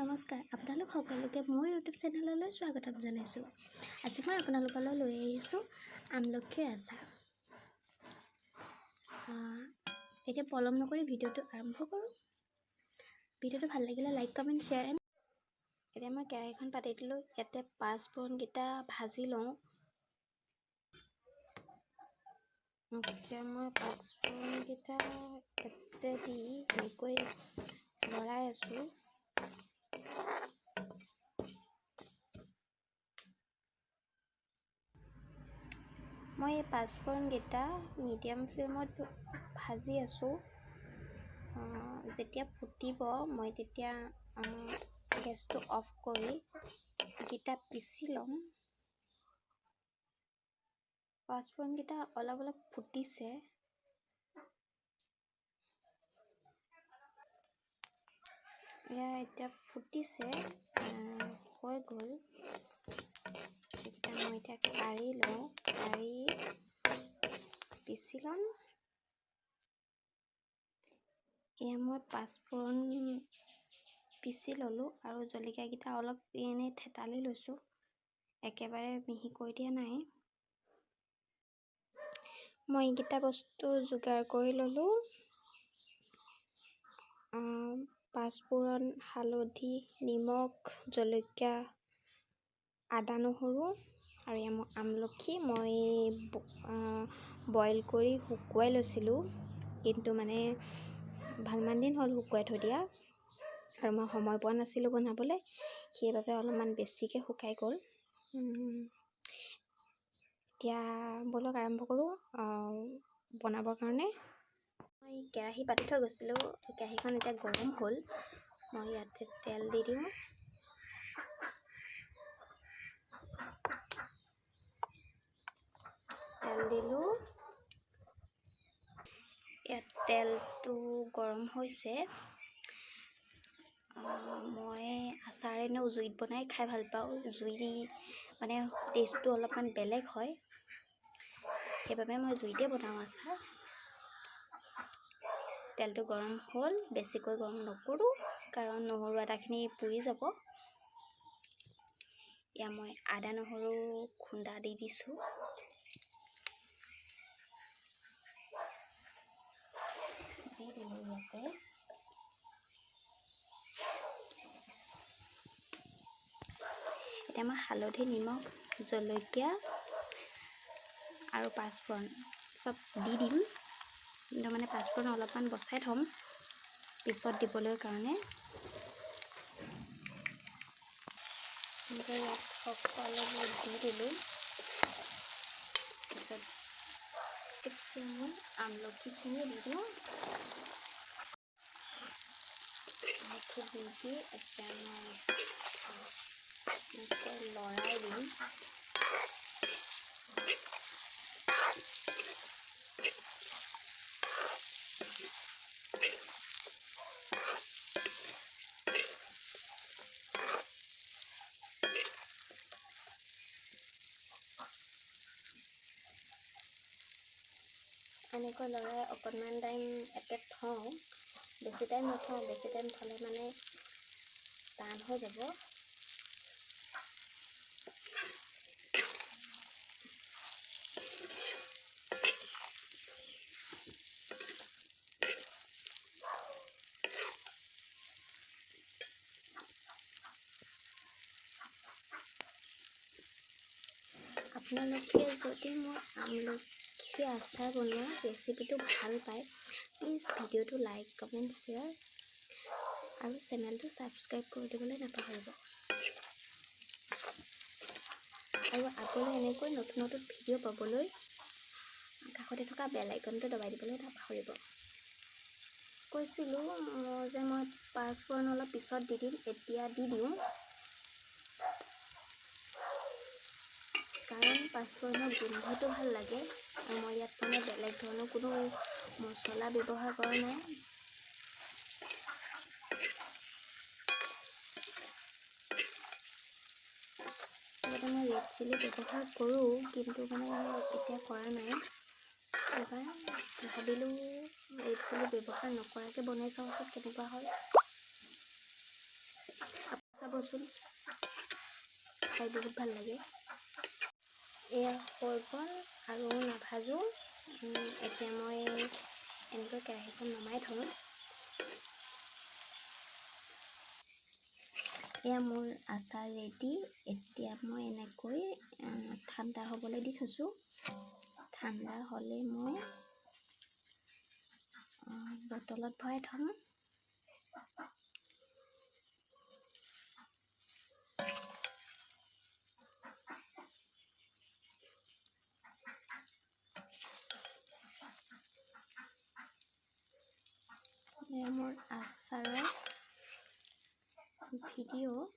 নমস্কাৰ, আপোনালোক সকলোকে মোৰ ইউটিউব চেনেললৈ স্বাগতম জনাইছোঁ। আজি মই আপোনালোকলৈ লৈ আহিছোঁ আমলখিৰ আচাৰ। এতিয়া পলম নকৰি ভিডিঅ'টো আৰম্ভ কৰোঁ। ভিডিঅ'টো ভাল লাগিলে লাইক, কমেণ্ট, শ্বেয়াৰ এতিয়া মই কেৰাহীখন পাতি দিলোঁ। ইয়াতে পাঁচফোৰণকেইটা ভাজি লওঁ। এতিয়া মই পাঁচফোৰণকেইটা ইয়াতে দি এনেকৈ লৰাই আছোঁ। মই এই পাঁচফোৰণকেইটা মিডিয়াম ফ্লেমত ভাজি আছোঁ। যেতিয়া ফুটিব মই তেতিয়া গেছটো অফ কৰি এইকেইটা পিচি ল'ম। পাঁচফোৰণকেইটা অলপ ফুটিছে। এতিয়া ফুটিছে, হৈ গ'ল। এইকেইটা মই এতিয়া কাঢ়ি লওঁ, কাঢ়ি পিচি ল'ম। এয়া মই পাঁচফোৰণ পিচি ল'লোঁ আৰু জলকীয়াকেইটা অলপ এনেই থেতালি লৈছোঁ, একেবাৰে মিহি কৰি দিয়া নাই। মই এইকেইটা বস্তু যোগাৰ কৰি ল'লোঁ। পাঁচফোৰণ, হালধি, নিমখ, জলকীয়া, আদা নহৰু আৰু এয়া মই আমলখি মই বইল কৰি শুকুৱাই লৈছিলোঁ, কিন্তু ভালমান দিন হ'ল শুকুৱাই থৈ দিয়া আৰু মই সময় পোৱা নাছিলোঁ বনাবলৈ, সেইবাবে অলপমান বেছিকৈ শুকাই গ'ল। এতিয়া ব'লক আৰম্ভ কৰোঁ বনাবৰ কাৰণে। মই কেৰাহী পাতি থৈ গৈছিলোঁ, কেৰাহীখন এতিয়া গৰম হ'ল। মই ইয়াতে তেল দি দিওঁ। তেল দিলোঁ। ইয়াত তেলটো গৰম হৈছে। মই আচাৰ এনেও জুইত বনাই খাই ভাল পাওঁ। জুই টেষ্টটো অলপমান বেলেগ হয়, সেইবাবে মই জুইতে বনাওঁ আচাৰ। তেলটো গৰম হ'ল, বেছিকৈ গৰম নকৰোঁ কাৰণ নহৰু আদাখিনি পুৰি যাব। এয়া মই আদা নহৰু খুন্দা দি দিছোঁ। দি দিলোঁ ইয়াতে। এতিয়া মই হালধি, নিমখ, জলকীয়া আৰু পাঁচফোৰণ চব দি দিম, কিন্তু পাঁচফোৰণ অলপমান বচাই থ'ম পিছত দিবলৈ কাৰণে। ইয়াত সকলোবোৰ দি দিলোঁ। পিছত এতিয়া মই আমলখিখিনি দি দিওঁ। আমলখি দি এতিয়া মই লৰাই দিম। এনেকৈ লৰাই অকণমান টাইম ইয়াতে থওঁ। বেছি টাইম নথওঁ, বেছি টাইম থ'লে টান হৈ যাব। আপোনালোকে যদি মোৰ আমলখি আচাৰ বনোৱা ৰেচিপিটো ভাল পায়, প্লিজ ভিডিঅ'টো লাইক, কমেণ্ট, শ্বেয়াৰ আৰু চেনেলটো ছাবস্ক্ৰাইব কৰি দিবলৈ নাপাহৰিব। আৰু আগলৈ এনেকৈ নতুন ভিডিঅ' পাবলৈ কাষতে থকা বেল আইকনটো দবাই দিবলৈ নাপাহৰিব। কৈছিলোঁ যে মই পাঁচফোৰণ অলপ পিছত দি দিম, এতিয়া দি দিওঁ। কাৰণ পাঁচফোৰণৰ গোন্ধটো ভাল লাগে আৰু মই ইয়াত বেলেগ ধৰণৰ কোনো মছলা ব্যৱহাৰ কৰা নাই। আগতে মই ৰেড চিলি ব্যৱহাৰ কৰোঁ, কিন্তু এতিয়া কৰা নাই। এবাৰ ভাবিলোঁ ৰেড চিলি ব্যৱহাৰ নকৰাকৈ বনাই চাওঁচোন কেনেকুৱা হয়। চাবচোন, খাই বহুত ভাল লাগে। এয়া হৈ গ'ল আৰু নাভাজো। এতিয়া মই এনেকৈ কেৰাহীখন নমাই থওঁ। এয়া মোৰ আচাৰ ৰেডি। এতিয়া মই এনেকৈ ঠাণ্ডা হ'বলৈ দি থৈছোঁ। ঠাণ্ডা হ'লে মই বটলত ভৰাই থ'ম। এয়া মোৰ আচাৰৰ ভিডিঅ'।